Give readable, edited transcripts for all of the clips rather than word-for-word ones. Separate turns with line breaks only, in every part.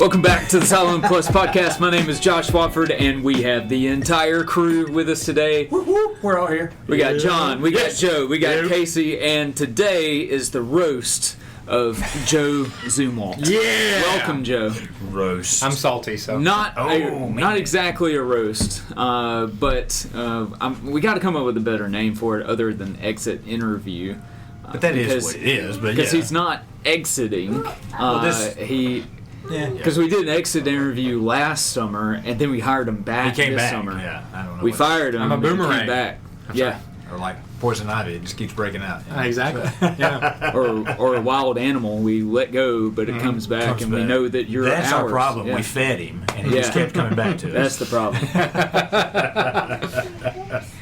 Welcome back to the Solomon Plus podcast. My name is Josh Watford, and we have the entire crew with us today.
We're all here.
We got John, we got Joe, we got Casey, and today is the roast of Joe Zumwalt.
Yeah!
Welcome, Joe.
Roast.
I'm salty, so.
Not exactly a roast, but we got to come up with a better name for it other than exit interview.
But that is what it is.
Because he's not exiting. Because we did an exit interview last summer, and then we hired him back this summer.
Yeah, I don't know.
We fired him.
I'm a boomerang.
He came back. Yeah.
Or like poison ivy, it just keeps breaking out.
Exactly. Yeah.
Or a wild animal, we let go, but it comes back, we know that you're ours.
That's our problem.
Yeah.
We fed him, and he just kept coming back to us.
That's the problem.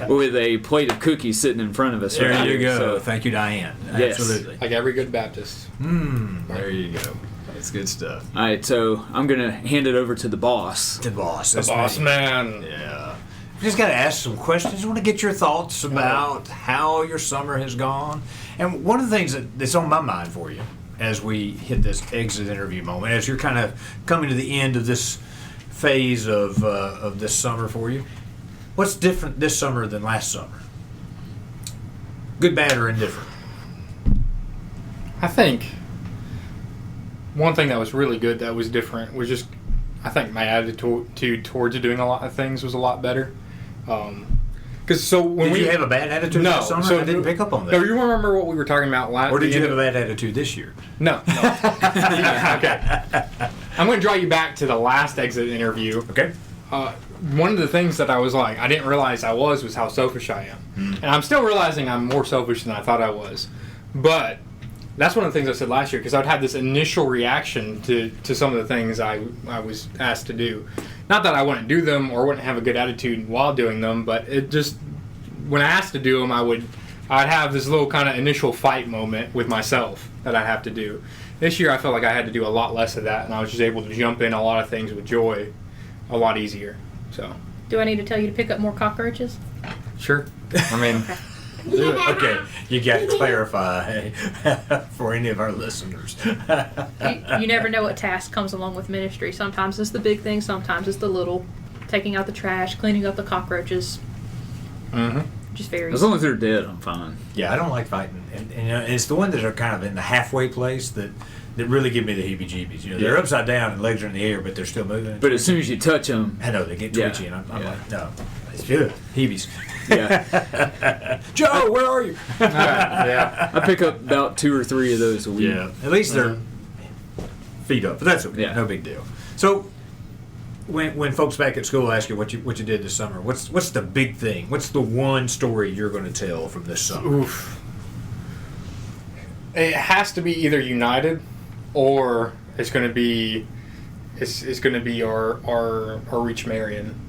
With a plate of cookies sitting in front of us.
There you go.
So,
Thank you, Diane.
Yes.
Absolutely.
Like every good Baptist.
There you go. That's good stuff.
All right, so I'm going to hand it over to the boss.
The boss.
The boss man.
Yeah. We just got to ask some questions. I want to get your thoughts about how your summer has gone. And one of the things that's on my mind for you as we hit this exit interview moment, as you're kind of coming to the end of this phase of this summer for you, what's different this summer than last summer? Good, bad, or indifferent?
I think one thing that was really good that was different was just, I think my attitude towards doing a lot of things was a lot better. Because did
you have a bad attitude this summer? I didn't pick up on that.
No, you remember what we were talking about last?
Or did you have a bad attitude this year?
No. Okay. I'm going to draw you back to the last exit interview.
Okay.
One of the things that I was like, I didn't realize I was how selfish I am. And I'm still realizing I'm more selfish than I thought I was. But that's one of the things I said last year, because I'd had this initial reaction to some of the things I was asked to do. Not that I wouldn't do them or wouldn't have a good attitude while doing them, but it just, when I asked to do them, I'd have this little kind of initial fight moment with myself that I'd have to do. This year I felt like I had to do a lot less of that, and I was just able to jump in a lot of things with joy a lot easier. So.
Do I need to tell you to pick up more cockroaches?
Sure. I mean...
Do it. Okay, you got to clarify for any of our listeners.
You never know what task comes along with ministry. Sometimes it's the big thing, sometimes it's the little. Taking out the trash, cleaning up the cockroaches.
Mm-hmm.
Just varies.
As long as they're dead, I'm fine.
Yeah, I don't like fighting. And it's the ones that are kind of in the halfway place that really give me the heebie-jeebies. They're upside down and legs are in the air, but they're still moving.
But as soon as you touch them...
I know, they get twitchy, and I'm like, no. It's good. Heebies.
Yeah.
Joe, where are you?
Yeah.
I pick up about 2 or 3 of those a week.
Yeah. At least they're feet up, but that's okay.
Yeah.
No big deal. So, when folks back at school ask you what you did this summer, what's the big thing? What's the one story you're going to tell from this summer?
Oof. It has to be either United, or it's going to be our Reach Marion.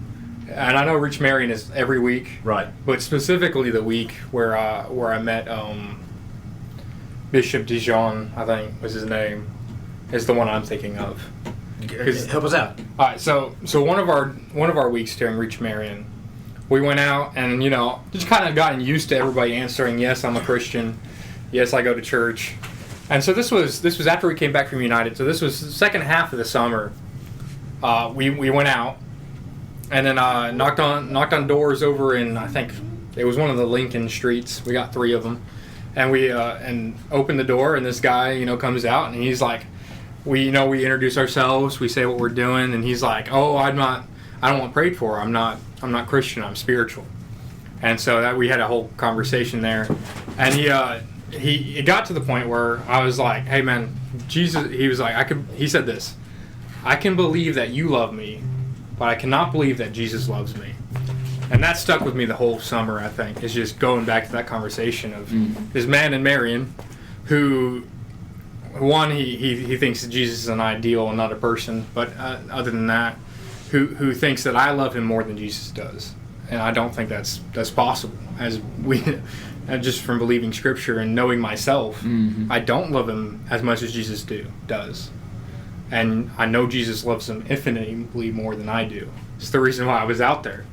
And I know Reach Marion is every week,
Right.
but specifically the week where I met Bishop Dijon, I think was his name, is the one I'm thinking of.
Help us out.
All right, so one of our weeks during Reach Marion, we went out and just kind of gotten used to everybody answering, yes, I'm a Christian, yes, I go to church, and so this was after we came back from United. So this was the second half of the summer. We went out. And then knocked on doors over in, I think it was one of the Lincoln streets. We got 3 of them, and we opened the door, and this guy comes out, and he's like, we introduce ourselves, we say what we're doing, and he's like, oh, I don't want prayed for. I'm not Christian. I'm spiritual. And so that we had a whole conversation there, and he got to the point where I was like, hey man, Jesus. He was like, he said this, I can believe that you love me, but I cannot believe that Jesus loves me. And that stuck with me the whole summer, I think, is just going back to that conversation of this man in Marion who, one, he thinks that Jesus is an ideal and not a person, but other than that, who thinks that I love him more than Jesus does. And I don't think that's possible. Just from believing Scripture and knowing myself, I don't love him as much as Jesus does. And I know Jesus loves them infinitely more than I do. It's the reason why I was out there.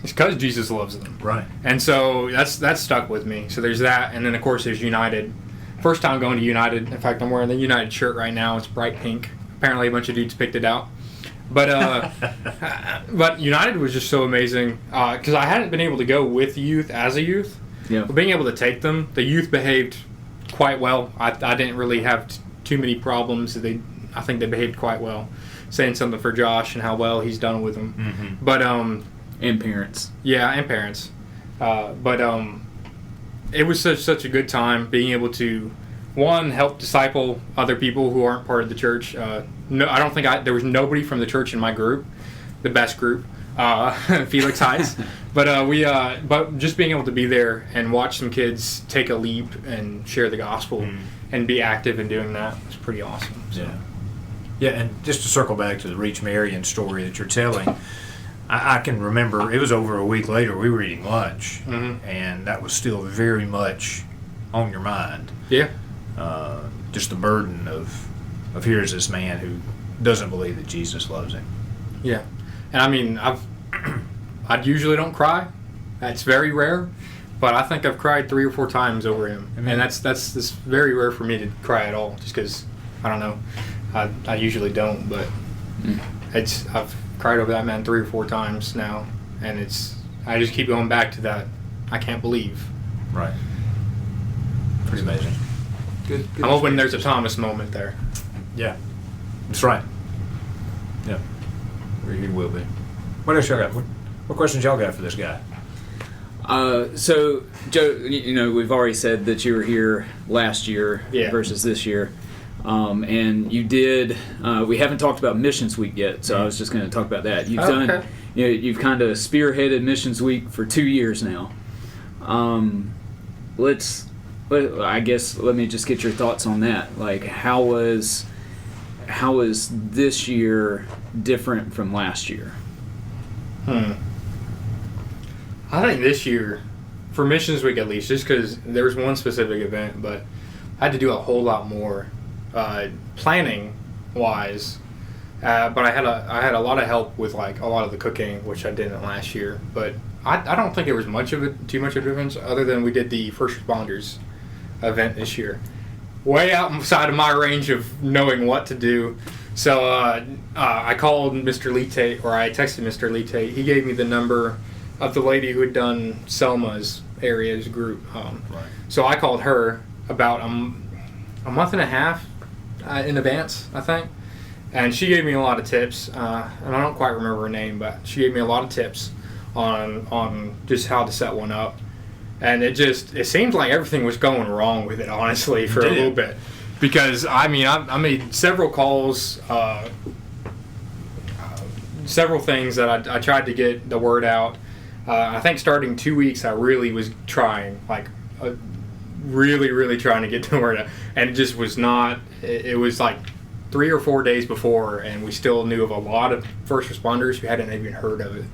It's because Jesus loves them.
Right.
And so that's stuck with me. So there's that. And then, of course, there's United. First time going to United. In fact, I'm wearing the United shirt right now. It's bright pink. apparently a bunch of dudes picked it out. But but United was just so amazing because I hadn't been able to go with youth as a youth.
Yeah.
But being able to take them, the youth behaved quite well. I didn't really have too many problems. I think they behaved quite well. Saying something for Josh and how well he's done with them.
Mm-hmm.
But
And parents.
yeah, and parents. But it was such a good time being able to, one, help disciple other people who aren't part of the church. No, I don't think there was nobody from the church in my group, the best group, Felix Heights. But just being able to be there and watch some kids take a leap and share the gospel and be active in doing that was pretty awesome. So.
Yeah. Yeah, and just to circle back to the Reach Marion story that you're telling, I can remember it was over a week later we were eating lunch, and that was still very much on your mind.
Yeah.
Just the burden of here's this man who doesn't believe that Jesus loves him.
Yeah. And I mean, I usually don't cry. That's very rare. But I think I've cried 3 or 4 times over him. And that's very rare for me to cry at all, just because, I don't know, I usually don't. But I've cried over that man 3 or 4 times now. And I just keep going back to that. I can't believe.
Right. Pretty amazing. Good
I'm hoping there's a Thomas moment there.
Yeah. That's right. Yeah. He will be. What else y'all got? What questions y'all got for this guy?
So, Joe, we've already said that you were here last year versus this year. And you did, we haven't talked about Missions Week yet, so I was just going to talk about that. You've kind of spearheaded Missions Week for 2 years now. I guess let me just get your thoughts on that. Like, how was this year different from last year?
I think this year, for Missions Week at least, just because there was one specific event, but I had to do a whole lot more planning wise. But I had a lot of help with like a lot of the cooking, which I didn't last year. But I don't think there was too much of a difference, other than we did the first responders event this year, way outside of my range of knowing what to do. So I called Mr. Lite, or I texted Mr. Lite. He gave me the number of the lady who had done Selma's area's group. So I called her about a month and a half in advance, I think. And she gave me a lot of tips. And I don't quite remember her name, but she gave me a lot of tips on just how to set one up. And it seems like everything was going wrong with it, honestly, for a little bit. Because, I mean, I made several calls, several things that I tried to get the word out. I think starting 2 weeks, I really was trying, really, really trying to get the word out. And it just was not, it was like 3 or 4 days before, and we still knew of a lot of first responders who hadn't even heard of it,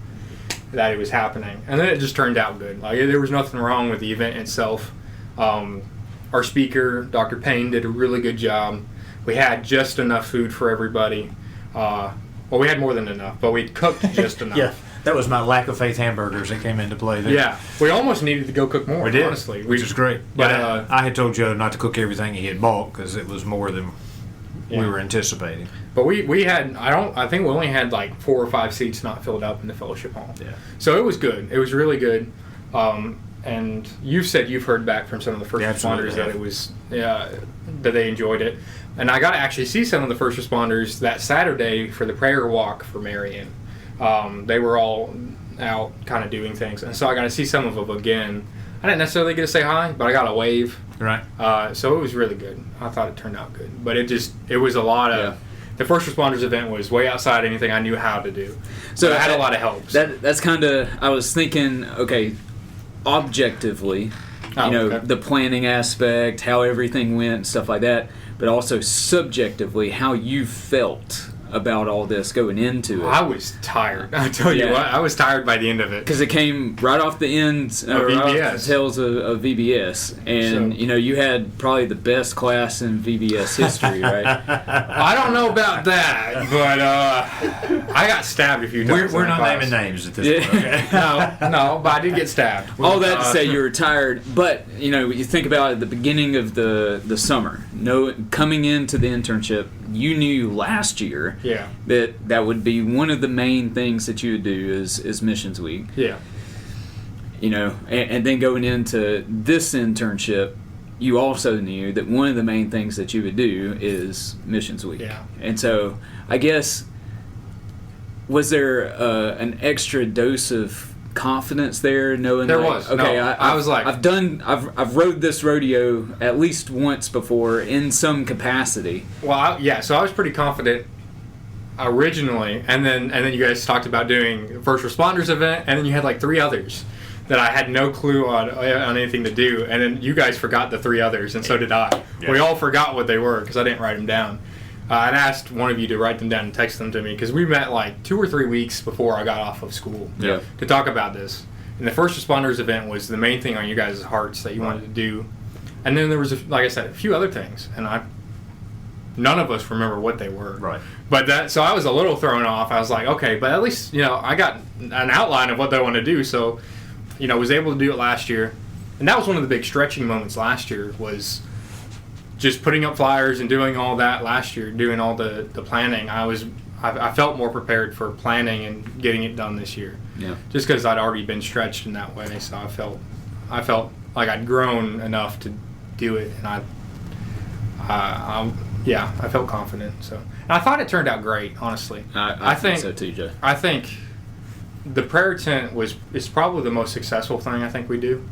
that it was happening. And then it just turned out good. Like, there was nothing wrong with the event itself. Our speaker, Dr. Payne, did a really good job. We had just enough food for everybody. Well, we had more than enough, but we cooked just enough.
Yeah, that was my lack of faith hamburgers that came into play there.
Yeah, we almost needed to go cook more,
we did,
honestly.
Which is great.
But
I had told Joe not to cook everything he had bought because it was more than we were anticipating.
But we had, I think we only had like 4 or 5 seats not filled up in the fellowship hall.
Yeah.
So it was good. It was really good. And you've said you've heard back from some of the first responders that it was, that they enjoyed it. And I got to actually see some of the first responders that Saturday for the prayer walk for Marion. They were all out kind of doing things. And so I got to see some of them again. I didn't necessarily get to say hi, but I got a wave.
Right.
So it was really good. I thought it turned out good. But it was a lot of... The first responders event was way outside anything I knew how to do. So I had a lot of help. So.
That's kind of... I was thinking, okay, objectively, the planning aspect, how everything went, stuff like that, but also subjectively, how you felt about all this going into it?
I was tired. I tell you what, I was tired by the end of it.
Because it came right off the ends of
VBS.
the tails of VBS. And,
So-
you had probably the best class in VBS history, right?
I don't know about that, but I got stabbed a few times.
We're
in
not
class.
naming names at this
Yeah.
point. Okay?
No, but I did get stabbed.
All that to say you were tired, but you think about at the beginning of the summer, coming into the internship, you knew last year
Yeah.
that would be one of the main things that you would do is missions week.
Yeah.
And then going into this internship, you also knew that one of the main things that you would do is missions week.
Yeah.
And so I guess, was there an extra dose of confidence there, knowing
There
like,
was.
okay,
No, I was like,
I've rode this rodeo at least once before in some capacity.
well, so I was pretty confident originally, and then you guys talked about doing first responders event, and then you had like 3 others that I had no clue on anything to do, and then you guys forgot the 3 others, and so did I.
Yeah.
We all forgot what they were because I didn't write them down. I'd asked one of you to write them down and text them to me because we met like 2 or 3 weeks before I got off of school
Yeah.
to talk about this. And the first responders event was the main thing on you guys' hearts that you wanted to do, and then there was, like I said, a few other things, and none of us remember what they were.
Right.
But so I was a little thrown off. I was like, okay, but at least I got an outline of what they want to do. So, was able to do it last year, and that was one of the big stretching moments last year was just putting up flyers and doing all that last year, doing all the planning. I felt more prepared for planning and getting it done this year.
Yeah.
Just because I'd already been stretched in that way, so I felt like I'd grown enough to do it, and I felt confident. So, and I thought it turned out great, honestly.
I think so too, Joe.
I think the prayer tent is probably the most successful thing I think we do,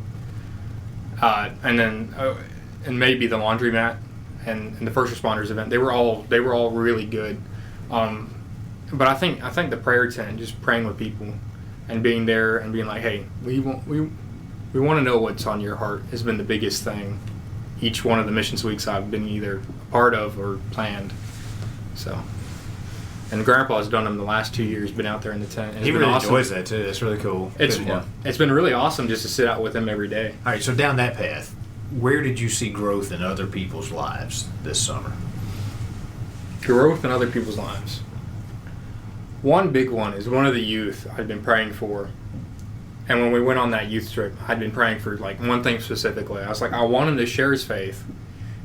and then and maybe the laundromat and the first responders event. They were all really good, but I think the prayer tent, just praying with people and being there and being like, hey, we want to know what's on your heart, has been the biggest thing. Each one of the missions weeks I've been either a part of or planned. So, and Grandpa's done them the last 2 years. Been out there in the tent.
He really enjoys that too. That's really cool.
It's been really awesome just to sit out with him every day.
All right, so down that path, where did you see growth in other people's lives this summer?
Growth in other people's lives. One big one is one of the youth I'd been praying for. And when we went on that youth trip, I'd been praying for like one thing specifically. I was like, I want him to share his faith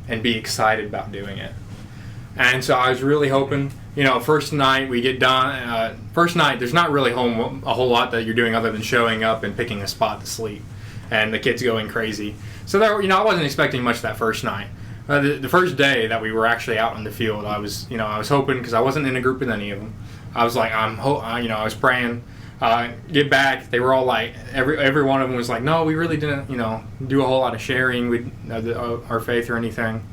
and be excited about doing it. And so I was really hoping, first night we get done. First night, there's not really a whole lot that you're doing other than showing up and picking a spot to sleep, and the kids going crazy. So there, I wasn't expecting much that first night. The first day that we were actually out in the field, I was hoping, because I wasn't in a group with any of them. I was like, I was praying. Get back. They were all like, every one of them was like, no, we really didn't, do a whole lot of sharing with our faith or anything.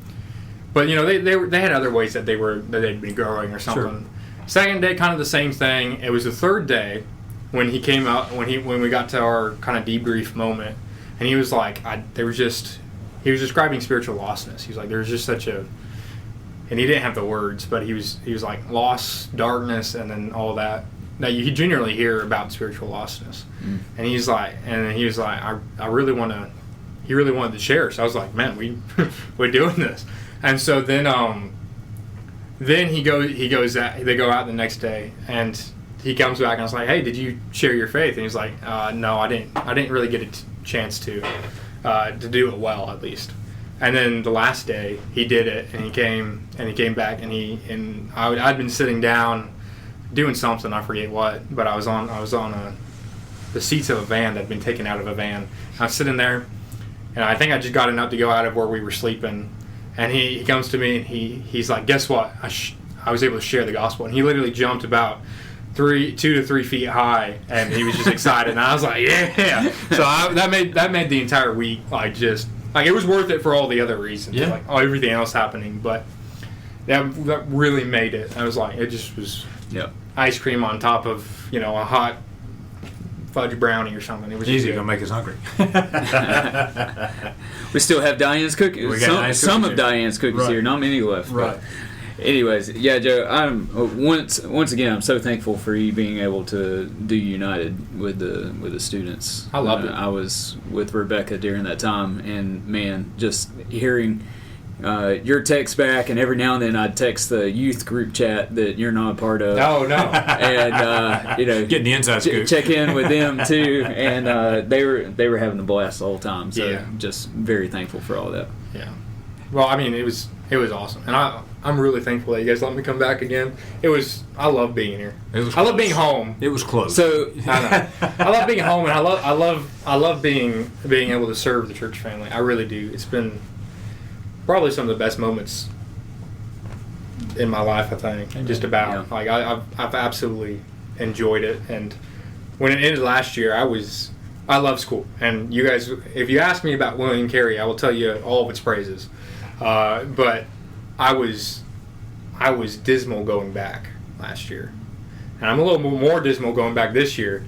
But they had other ways that they'd been growing or something. Sure. Second day, kind of the same thing. It was the third day when he came out when we got to our kind of debrief moment, and he was like, he was describing spiritual lostness. He was like, there's just such a, and he didn't have the words, but he was like loss, darkness, and then all that you generally hear about spiritual lostness. Mm. And he was like, I really want to. He really wanted to share. So I was like, man, we're doing this. And so then he goes out. They go out the next day, and he comes back and I was like, hey, did you share your faith? And he's like, no, I didn't really get a chance to do it well, at least. And then the last day he did it, and he came back, and I'd been sitting down doing something, I forget what, but I was on the seats of a van that had been taken out of a van. I was sitting there, and I think I just got enough to go out of where we were sleeping. And he comes to me, and he's like, guess what? I was able to share the gospel. And he literally jumped about 2 to 3 feet high, and he was just excited. And I was like, yeah. So that made the entire week it was worth it for all the other reasons, everything else happening. But that really made it. I was like, it just was ice cream on top of a hot fudge brownie or something. It was
easy to make us hungry.
We still have Diane's cookies.
We got
some
cookies
of Diane's cookies here, not many left.
Right.
Anyways, yeah, Joe. I'm once again. I'm so thankful for you being able to do United with the students.
I loved it.
I was with Rebecca during that time, and man, just hearing your text back, and every now and then I'd text the youth group chat that you're not a part of.
Oh no!
And
getting the inside scoop.
Check in with them too, and they were having a blast the whole time. So
Yeah.
just very thankful for all that.
Yeah. Well, I mean, it was awesome, and I'm really thankful that you guys let me come back again. I love being here. I love being home.
It was close.
So
I know. I love being home, and I love being able to serve the church family. I really do. It's been probably some of the best moments in my life, I think. Just about.
Yeah.
Like I've absolutely enjoyed it, and when it ended last year, I love school. And you guys, if you ask me about William Carey, I will tell you all of its praises. But I was dismal going back last year, and I'm a little more dismal going back this year.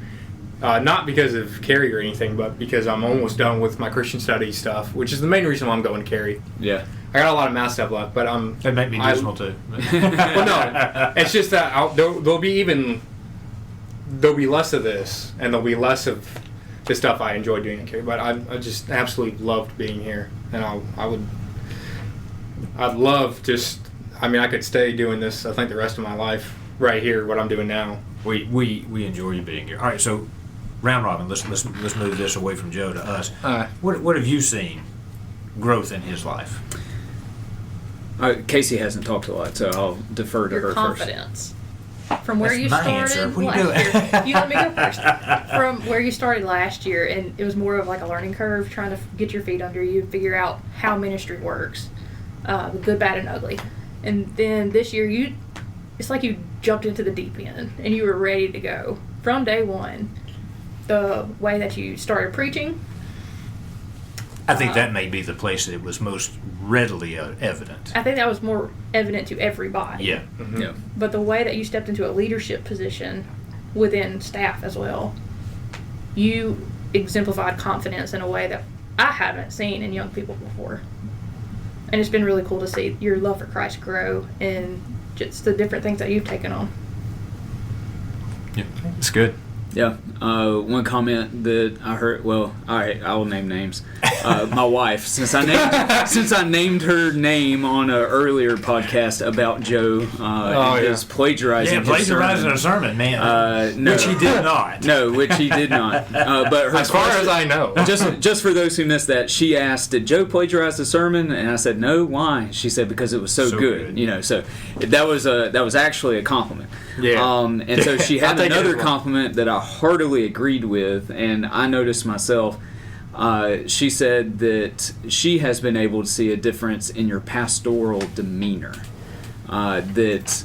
Not because of Carey or anything, but because I'm almost done with my Christian studies stuff, which is the main reason why I'm going to Carey.
yeah.
I got a lot of math stuff left, but
That made me dismal too.
well, no, it's just that there'll be less of this, and there'll be less of the stuff I enjoy doing at Carey. But I just absolutely loved being here, and I'd love I could stay doing this. I think the rest of my life right here, what I'm doing now.
We enjoy you being here. All right, so round robin. Let's move this away from Joe to us. What have you seen growth in his life?
Casey hasn't talked a lot, so I'll defer to
Your
her
confidence. From where
That's
you
my
started
answer. What are you
last
doing?
year. You let me go first. From where you started last year, and it was more of like a learning curve, trying to get your feet under you and figure out how ministry works, the good, bad, and ugly. And then this year, it's like you jumped into the deep end, and you were ready to go. From day one, the way that you started preaching,
I think that may be the place that it was most readily evident.
I think that was more evident to everybody.
Yeah.
Mm-hmm.
Yeah.
But the way that you stepped into a leadership position within staff as well, you exemplified confidence in a way that I haven't seen in young people before. And it's been really cool to see your love for Christ grow and just the different things that you've taken on.
Yeah, it's good.
Yeah. One comment that I heard. Well, all right, I will name names. My wife, since I named her name on an earlier podcast about Joe, his plagiarizing.
Yeah, plagiarizing a sermon, man.
No,
which he did not.
No, which he did not. But her
As far as I know.
just for those who missed that, she asked, "Did Joe plagiarize the sermon?" And I said, "No. Why?" She said, "Because it was so good." You know, so that was actually a compliment.
Yeah.
And so she had
I'll take it
another
as well.
compliment that I heartily agreed with, and I noticed myself. She said that she has been able to see a difference in your pastoral demeanor. That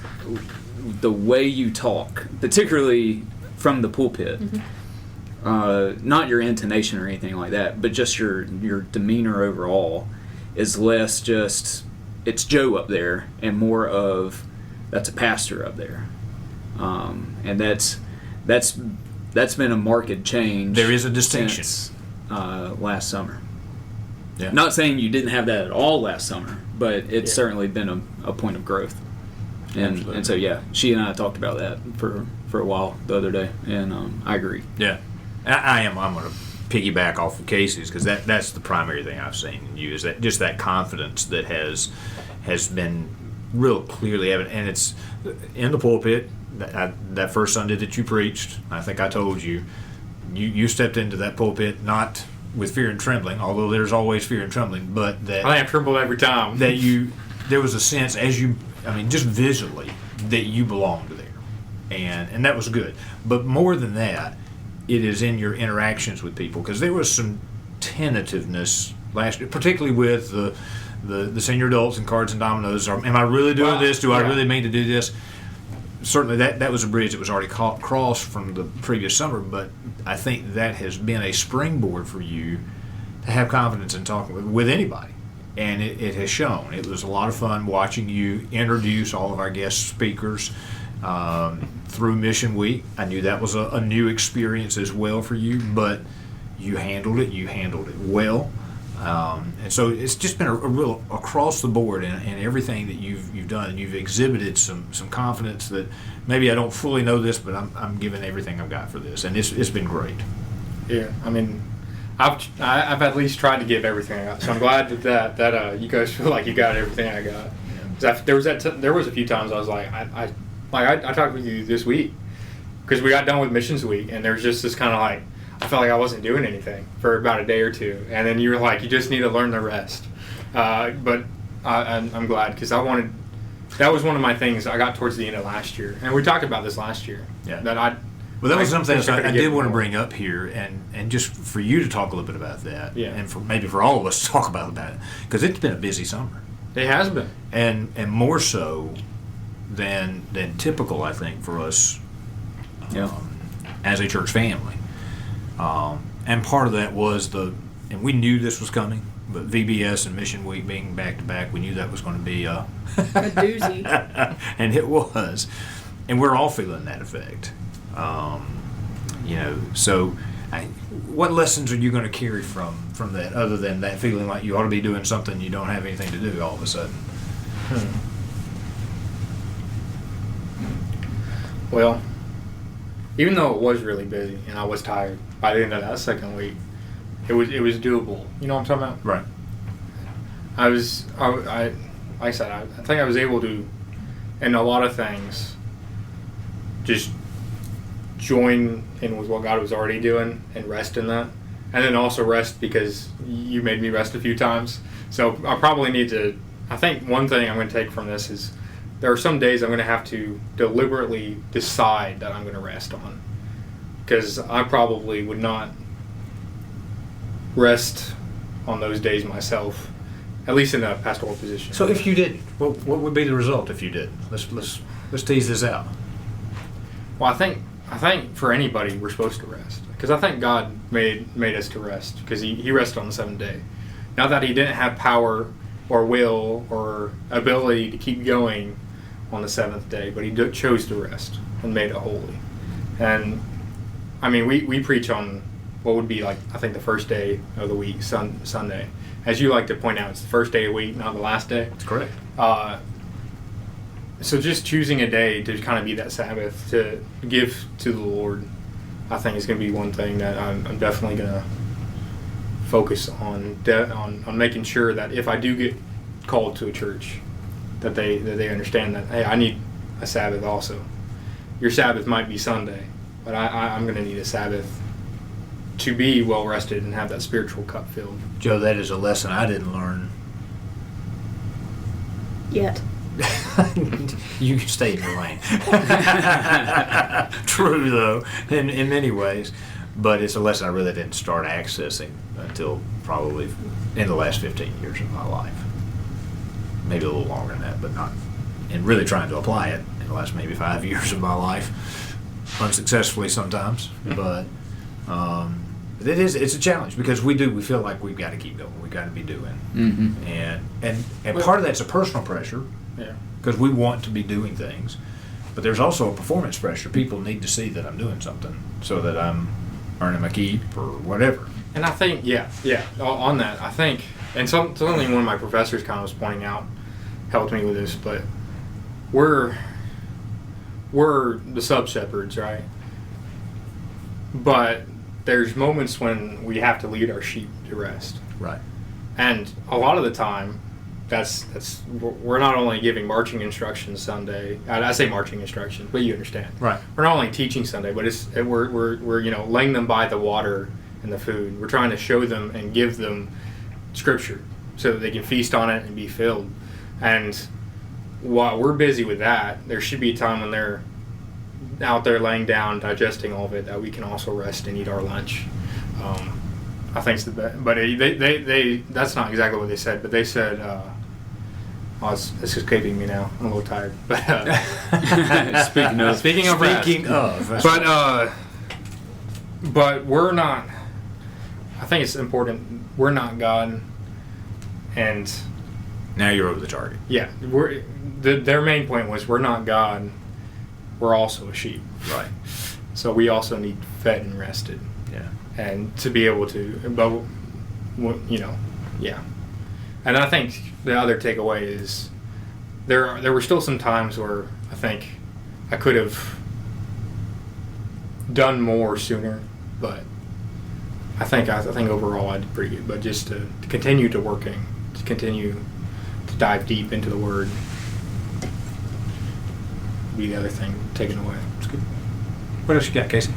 the way you talk, particularly from the pulpit, not your intonation or anything like that, but just your demeanor overall, is less just it's Joe up there and more of that's a pastor up there, and that's been a marked change.
There is a distinction.
Since, last summer.
Yeah.
Not saying you didn't have that at all last summer, but it's certainly been a point of growth. And so yeah, she and I talked about that for a while the other day, and I agree.
Yeah, I'm going to piggyback off of Casey's because that's the primary thing I've seen in you is that just that confidence that has been real clearly evident, and it's in the pulpit. That first Sunday that you preached, I think I told you stepped into that pulpit not with fear and trembling, although there's always fear and trembling, but that
I am trembled every time.
that there was a sense just visually that you belonged there, and that was good. But more than that, it is in your interactions with people because there was some tentativeness last year, particularly with the senior adults and cards and dominoes. Am I really doing this? Do I really mean to do this? Certainly that was a bridge that was already crossed from the previous summer, but I think that has been a springboard for you to have confidence in talking with anybody, and it has shown. It was a lot of fun watching you introduce all of our guest speakers through Mission Week. I knew that was a new experience as well for you, but you handled it well. And so it's just been a real across the board in everything that you've done. And you've exhibited some confidence that maybe I don't fully know this, but I'm giving everything I've got for this, and it's been great.
Yeah, I mean, I've at least tried to give everything I got. So I'm glad that you guys feel like you got everything I got. There was a few times I was like, I talked with you this week because we got done with missions week, and there was just this kind of like, I felt like I wasn't doing anything for about a day or two, and then you were like, you just need to learn the rest. But I'm glad because that was one of my things I got towards the end of last year, and we talked about this last year.
Yeah.
That
was something I did want to
more.
bring up here, and just for you to talk a little bit about that,
Yeah.
and maybe for all of us to talk about it, because it's been a busy summer.
It has been,
and more so than typical, I think, for us as a church family. And part of that was and we knew this was coming, but VBS and Mission Week being back to back, we knew that was going to be
a doozy.
And it was, and we're all feeling that effect. So what lessons are you going to carry from that, other than that feeling like you ought to be doing something you don't have anything to do all of a sudden?
Well, even though it was really busy and I was tired, by the end of that second week, it was doable. You know what I'm talking about?
Right.
Like I said, I think I was able to, in a lot of things, just join in with what God was already doing and rest in that. And then also rest because you made me rest a few times. So I probably need to, I think one thing I'm going to take from this is there are some days I'm going to have to deliberately decide that I'm going to rest on. Because I probably would not rest on those days myself, at least in a pastoral position.
So if you didn't, what would be the result if you didn't? Let's tease this out.
Well, I think for anybody we're supposed to rest, because I think God made us to rest because he rested on the seventh day. Not that he didn't have power or will or ability to keep going on the seventh day, but he chose to rest and made it holy. And I mean, we preach on what would be like, I think, the first day of the week, Sunday. As you like to point out, it's the first day of the week, not the last day.
That's correct.
So just choosing a day to kind of be that Sabbath to give to the Lord, I think is going to be one thing that I'm definitely going to focus on making sure that if I do get called to a church, that they understand that, hey, I need a Sabbath also. Your Sabbath might be Sunday, but I'm going to need a Sabbath to be well rested and have that spiritual cup filled.
Joe, that is a lesson I didn't learn.
Yet.
You can stay in your lane. True, though, in many ways. But it's a lesson I really didn't start accessing until probably in the last 15 years of my life. Maybe a little longer than that, but not. And really trying to apply it in the last maybe 5 years of my life. Unsuccessfully sometimes. But it's a challenge because we feel like we've got to keep going. We've got to be doing.
Mm-hmm.
And part of that's a personal pressure.
Yeah.
Because we want to be doing things. But there's also a performance pressure. People need to see that I'm doing something so that I'm earning my keep or whatever.
And I think, on that, I think, and something one of my professors kind of was pointing out, helped me with this, but we're the sub-shepherds, right? But there's moments when we have to lead our sheep to rest.
Right.
And a lot of the time, we're not only giving marching instructions Sunday. I say marching instructions, but you understand.
Right.
We're not only teaching Sunday, but we're laying them by the water and the food. We're trying to show them and give them Scripture so that they can feast on it and be filled. And while we're busy with that, there should be a time when they're out there laying down, digesting all of it, that we can also rest and eat our lunch. I think it's the best. But they that's not exactly what they said, but they said, it's escaping me now. I'm a little tired. But speaking of rest. But we're not, I think it's important, we're not God, and
now you're over the target.
Yeah, their main point was we're not God, we're also a sheep.
Right.
So we also need fed and rested.
Yeah.
And to be able to, but Yeah. And I think the other takeaway is there were still some times where I think I could have done more sooner, but I think overall I did pretty good. But just to continue to continue to dive deep into the Word, be the other thing taken away.
That's good. What else you got, Casey?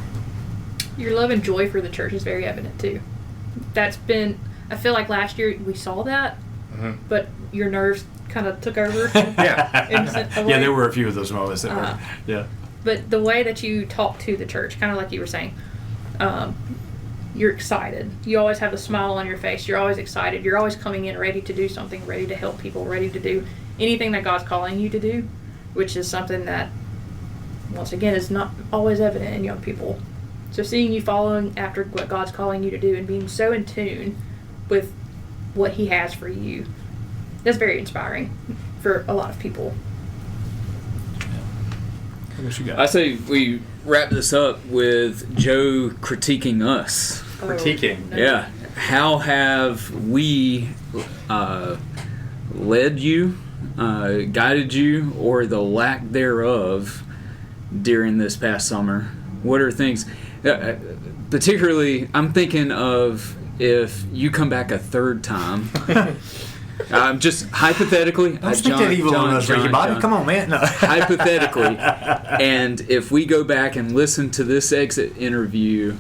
Your love and joy for the church is very evident too. That's been. I feel like last year we saw that, but your nerves kind of took over.
Yeah, there were a few of those moments that were. Yeah.
But the way that you talk to the church, kind of like you were saying, you're excited. You always have a smile on your face. You're always excited. You're always coming in ready to do something, ready to help people, ready to do anything that God's calling you to do, which is something that, once again, is not always evident in young people. So seeing you following after what God's calling you to do and being so in tune with what He has for you, that's very inspiring for a lot of people.
What you got?
I say we wrap this up with Joe critiquing us.
Critiquing.
No.
Yeah. How have we led you, guided you, or the lack thereof during this past summer? What are things, particularly, I'm thinking of if you come back a third time. Just hypothetically.
Don't speak that evil on us, Ricky Bobby. Come on, man. No.
Hypothetically. And if we go back and listen to this exit interview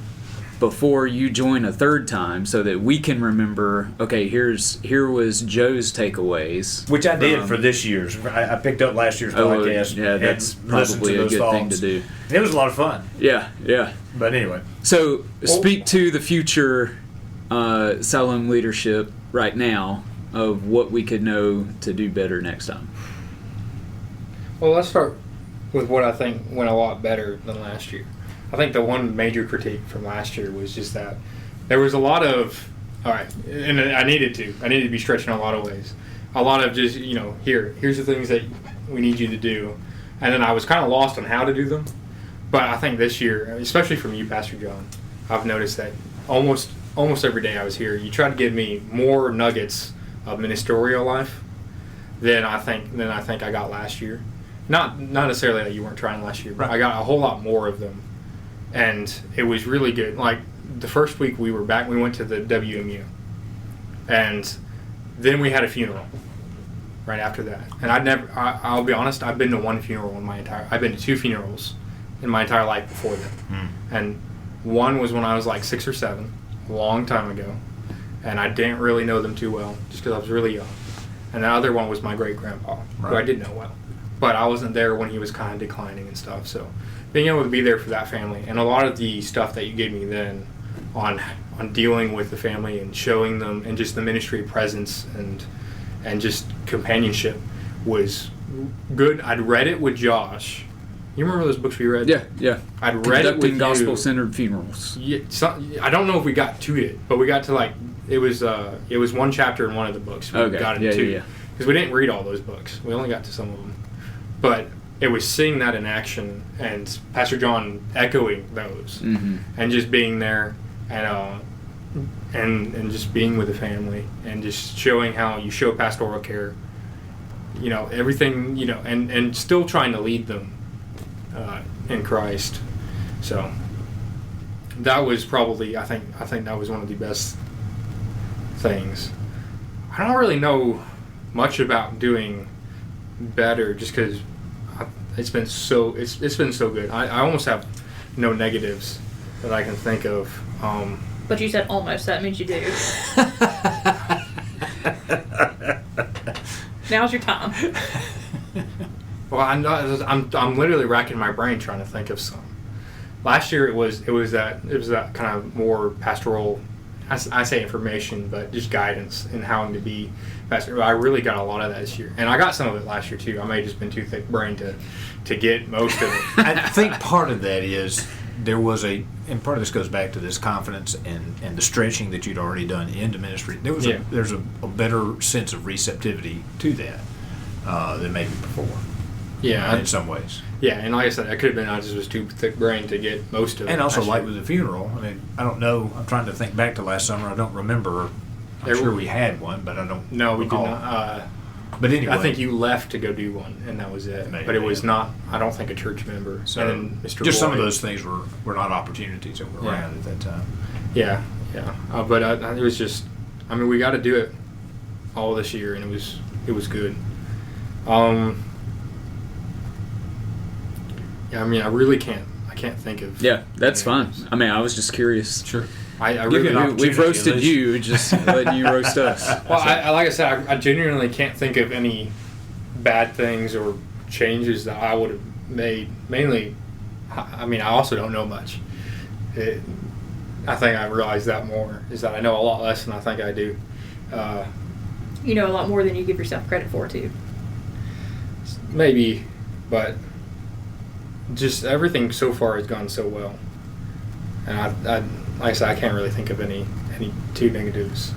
before you join a third time so that we can remember, okay, here was Joe's takeaways.
Which I did for this year's. I picked up last year's podcast.
Yeah, that's probably a good thing to do.
It was a lot of fun.
Yeah.
But anyway.
So speak to the future Salem leadership right now of what we could know to do better next time.
Well, let's start with what I think went a lot better than last year. I think the one major critique from last year was just that there was a lot of, all right, and I needed to be stretched in a lot of ways. A lot of just, here's the things that we need you to do. And then I was kind of lost on how to do them. But I think this year, especially from you, Pastor John, I've noticed that almost every day I was here, you try to give me more nuggets of ministerial life than I think I got last year. Not necessarily that you weren't trying last year, but I got a whole lot more of them, and it was really good. Like the first week we were back, we went to the WMU, and then we had a funeral right after that. And I'll be honest, I've been to one funeral I've been to two funerals in my entire life before that, and one was when I was like 6 or 7, a long time ago. And I didn't really know them too well, just because I was really young. And the other one was my great-grandpa, who I did know well. But I wasn't there when he was kind of declining and stuff. So being able to be there for that family, and a lot of the stuff that you gave me then on dealing with the family and showing them, and just the ministry presence and just companionship was good. I'd read it with Josh. You remember those books we read?
Yeah.
I'd read it with
gospel-centered funerals.
Yeah, I don't know if we got to it, but we got to it was one chapter in one of the books. We got into because we didn't read all those books. We only got to some of them, but it was seeing that in action and Pastor John echoing those, and just being there and just being with the family and just showing how you show pastoral care. Everything. And still trying to lead them in Christ. So that was probably I think that was one of the best things. I don't really know much about doing better just because it's been so good. I almost have no negatives that I can think of.
But you said almost. That means you do. Now's your time.
Well, I'm literally racking my brain trying to think of some. Last year it was that kind of more pastoral. I say information, but just guidance in how to be pastor. I really got a lot of that this year, and I got some of it last year too. I may have just been too thick-brained to get most of it.
I think part of that is there was and part of this goes back to this confidence and the stretching that you'd already done into ministry. There's a better sense of receptivity to that than maybe before.
Yeah,
in some ways.
Yeah, and like I said, I could have been. I just was too thick-brained to get most of it.
And also, like with the funeral, I mean, I don't know. I'm trying to think back to last summer. I don't remember I'm sure we had one, but I don't.
No, we did
recall.
not.
But anyway,
I think you left to go do one, and that was it.
Maybe,
but it was
yeah.
not. I don't think a church member.
So
and then Mr.
just some of
Boyd-
those things were not opportunities that were around at that time.
Yeah, yeah. But it was just. I mean, we got to do it all this year, and it was good. Yeah, I mean, I really can't. I can't think of.
Yeah, that's fine.
names.
I mean, I was just curious.
Sure.
I
Give
really.
you an opportunity,
We've roasted
at least.
you, just letting you roast us.
Well, I like I said, I genuinely can't think of any bad things or changes that I would have made. Mainly, I mean, I also don't know much. I think I realized that more is that I know a lot less than I think I do.
You know a lot more than you give yourself credit for, too.
Maybe, but just everything so far has gone so well, and I like I said, I can't really think of any too negatives.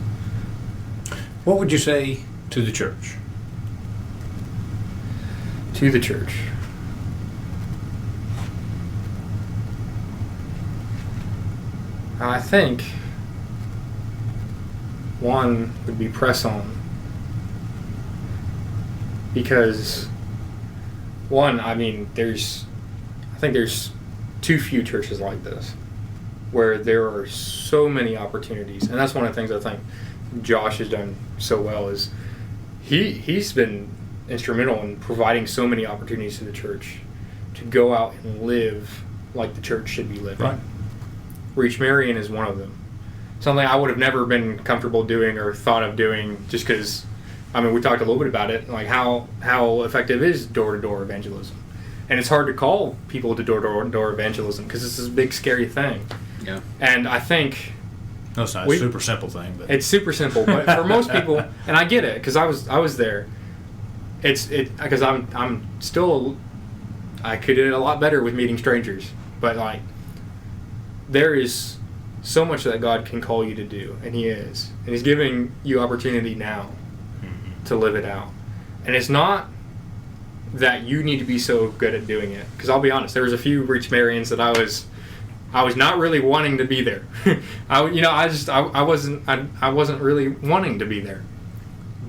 What would you say to the church?
To the church. I think one would be press on, because one, I mean, I think there's too few churches like this where there are so many opportunities, and that's one of the things I think Josh has done so well is he's been instrumental in providing so many opportunities to the church to go out and live like the church should be living.
Right.
Reach Marion is one of them. Something I would have never been comfortable doing or thought of doing, just because, I mean, we talked a little bit about it, like how effective is door-to-door evangelism. And it's hard to call people to door-to-door evangelism because it's this big, scary thing.
Yeah.
And I think
No, it's not a super simple thing, but
it's super simple. But for most people, and I get it because I was there. It's because I'm still, I could do it a lot better with meeting strangers, but like there is so much that God can call you to do, and He is, and He's giving you opportunity now to live it out. And it's not that you need to be so good at doing it, because I'll be honest, there was a few Reach Marians that I was not really wanting to be there. I wasn't really wanting to be there.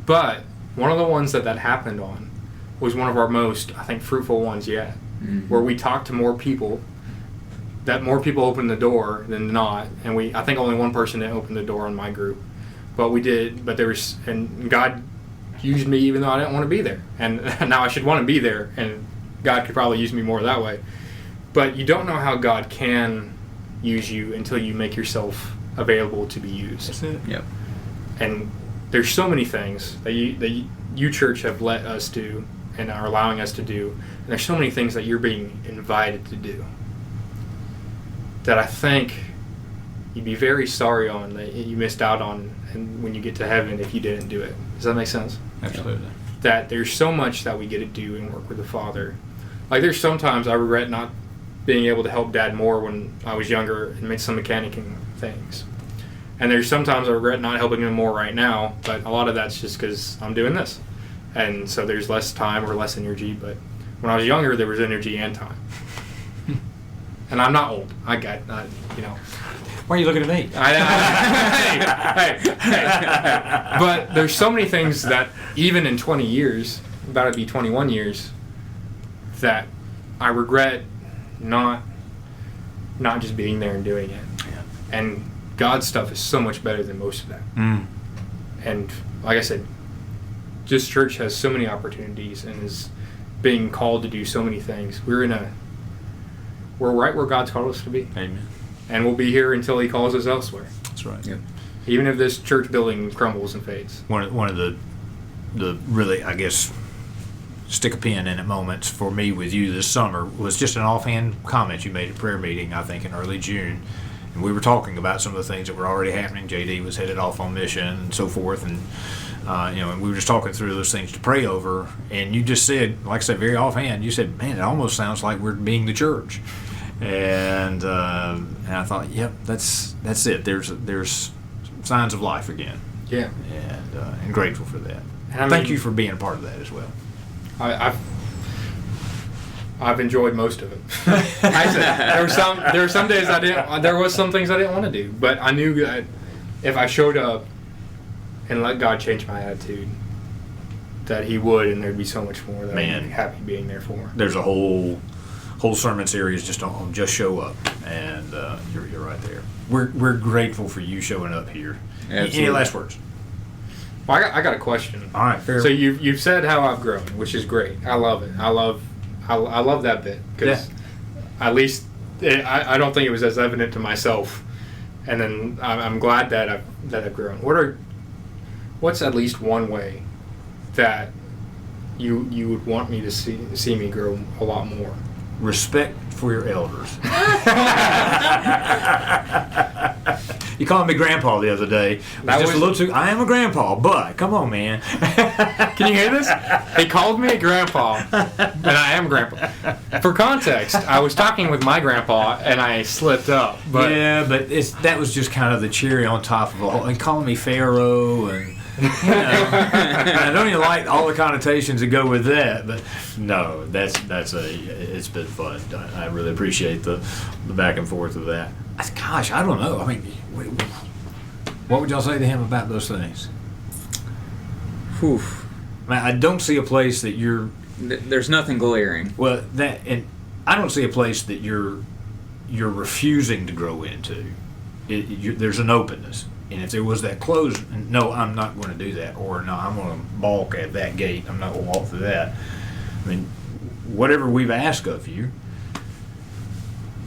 But one of the ones that happened on was one of our most, I think, fruitful ones yet, where we talked to more people. That more people opened the door than not, and I think only one person didn't open the door in my group, but we did. But there was, and God used me even though I didn't want to be there, and now I should want to be there, and God could probably use me more that way. But you don't know how God can use you until you make yourself available to be used.
that's it.
Yep.
And there's so many things that you church have let us do and are allowing us to do, and there's so many things that you're being invited to do that I think you'd be very sorry on that you missed out on, and when you get to heaven if you didn't do it. Does that make sense?
Absolutely.
That there's so much that we get to do and work with the Father. Like there's sometimes I regret not being able to help Dad more when I was younger and made some mechanicking things. And there's sometimes I regret not helping him more right now, but a lot of that's just because I'm doing this. And so there's less time or less energy, but when I was younger there was energy and time. And I'm not old. I got, you know.
Why are you looking at me?
Hey. But there's so many things that even in 20 years, about to be 21 years, that I regret not just being there and doing it.
Yeah.
And God's stuff is so much better than most of that. And like I said, just church has so many opportunities and is being called to do so many things. We're right where God's called us to be.
Amen.
And we'll be here until He calls us elsewhere.
That's right.
Yep.
Even if this church building crumbles and fades.
One of the really, I guess, stick a pin in it moments for me with you this summer was just an offhand comment you made at prayer meeting, I think in early June. And we were talking about some of the things that were already happening. JD was headed off on mission and so forth, and and we were just talking through those things to pray over. And you just said, like I said, very offhand, you said, "Man, it almost sounds like we're being the church." And I thought, yep, that's it. There's signs of life again.
Yeah.
And grateful for that.
And
Thank you for being a part of that as well.
I've enjoyed most of it. I said, there were some days there was some things I didn't want to do, but I knew that if I showed up and let God change my attitude, that He would, and there'd be so much more that I'd be happy being there for.
There's a whole sermon series just on just show up, and you're right there. We're grateful for you showing up here.
Absolutely.
Any last words?
Well, I got a question.
All right, fair.
So you've said how I've grown, which is great. I love it. I love that bit because at least I don't think it was as evident to myself. And then I'm glad that I've grown. What's at least one way that you would want me to see me grow a lot more?
Respect for your elders. You called me grandpa the other day. That was just a little too. I am a grandpa, but come on, man.
Can you hear this? He called me a grandpa, and I am grandpa. For context, I was talking with my grandpa, and I slipped up. But
yeah, but that was just kind of the cherry on top of all. And calling me Pharaoh, and I don't even like all the connotations that go with that. But no, it's been fun. I really appreciate the back and forth of that. Gosh, I don't know. I mean, what would y'all say to him about those things?
Whew.
I mean, I don't see a place that you're.
There's nothing glaring.
Well, and I don't see a place that you're refusing to grow into. There's an openness, and if there was that close, no, I'm not going to do that, or no, I'm going to balk at that gate. I'm not going to walk through that. I mean, whatever we've asked of you,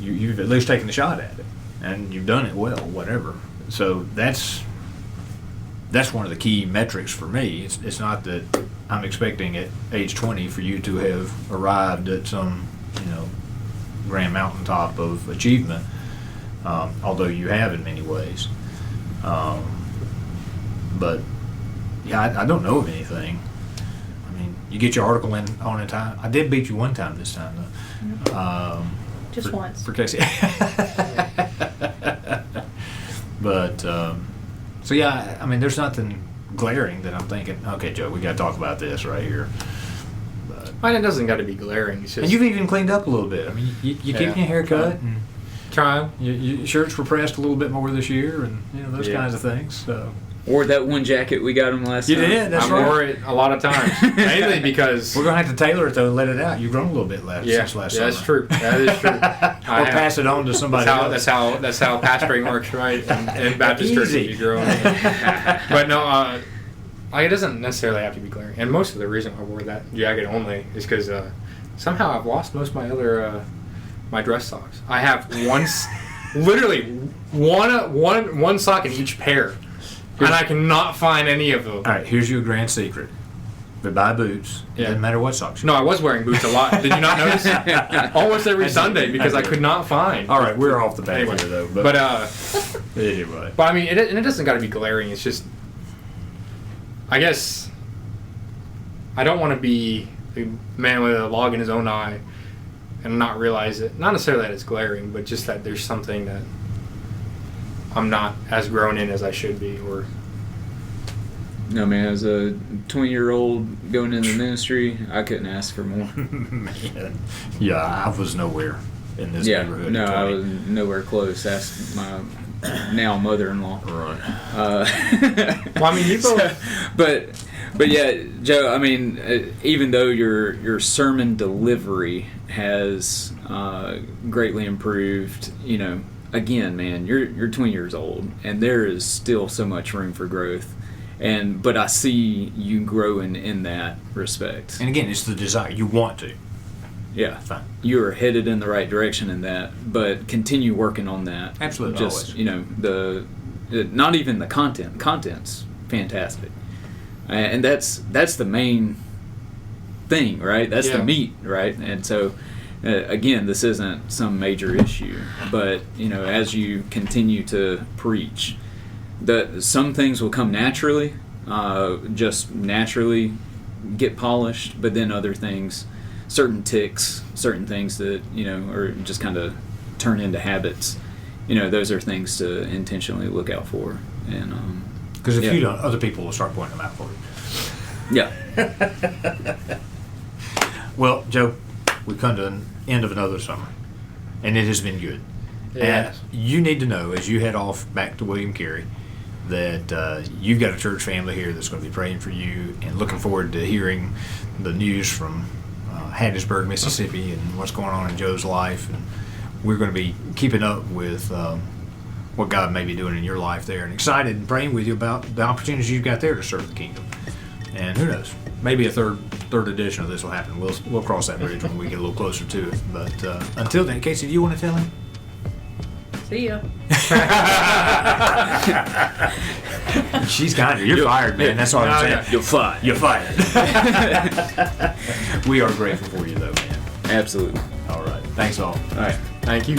you've at least taken a shot at it, and you've done it well. Whatever. So that's one of the key metrics for me. It's not that I'm expecting at age 20 for you to have arrived at some, grand mountaintop of achievement, although you have in many ways. But yeah, I don't know of anything. I mean, you get your article on in time. I did beat you one time this time, though.
Just once.
For Casey. But, so yeah, I mean, there's nothing glaring that I'm thinking, okay, Joe, we got to talk about this right here.
Mine doesn't got to be glaring. It's just,
and you've even cleaned up a little bit. I mean, you keeping your hair cut, and
trying.
Your shirts were pressed a little bit more this year, and those kinds of things. So.
Or that one jacket we got him last time.
You did, that's right.
I wore it a lot of times. Mainly because...
We're going to have to tailor it, though, and let it out. You've grown a little bit since last summer.
That's true. That is true.
Or pass it on to somebody else.
That's how pastoring works, right? In Baptist churches, you grow up. But no, it doesn't necessarily have to be glaring. And most of the reason I wore that jacket only is because somehow I've lost most of my other my dress socks. I have literally one sock in each pair. And I cannot find any of them.
All right, here's your grand secret. But buy boots. It doesn't matter what socks you
No, I was wearing boots a lot. Did you not notice? Almost every Sunday because I could not find.
All right, we're off the bat
anyway,
here, though.
But
anyway.
But I mean, it doesn't got to be glaring. It's just, I guess, I don't want to be a man with a log in his own eye and not realize it. Not necessarily that it's glaring, but just that there's something that I'm not as grown in as I should be, or
no, man. As a 20-year-old going into the ministry, I couldn't ask for more.
Man, yeah, I was nowhere in this neighborhood.
No, I was nowhere close. Ask my now mother-in-law.
Right.
Well, I mean, you both.
But yeah, Joe. I mean, even though your sermon delivery has greatly improved, again, man, you're 20 years old, and there is still so much room for growth. But I see you growing in that respect.
And again, it's the desire. You want to.
Yeah.
Fine.
You are headed in the right direction in that, but continue working on that.
Absolutely.
Just,
always.
Not even the content. Content's fantastic. And that's the main thing, right? That's the meat, right? And so, again, this isn't some major issue, but as you continue to preach, some things will come naturally, just naturally get polished, but then other things, certain tics, certain things that are just kind of turn into habits. Those are things to intentionally look out for, and
because if you don't, other people will start pointing them out for you.
Yeah.
Well, Joe, we've come to an end of another summer, and it has been good.
Yes.
And you need to know, as you head off back to William Carey, that you've got a church family here that's going to be praying for you, and looking forward to hearing the news from Hattiesburg, Mississippi, and what's going on in Joe's life. And we're going to be keeping up with what God may be doing in your life there, and excited and praying with you about the opportunities you've got there to serve the kingdom. And who knows, maybe a third edition of this will happen. We'll cross that bridge when we get a little closer to it. But until then, Casey, do you want to tell him?
See ya.
She's kind of. You're fired, man. That's all I'm saying.
You're fired.
You're fired. We are grateful for you, though, man.
Absolutely.
All right. Thanks all.
All right.
Thank you.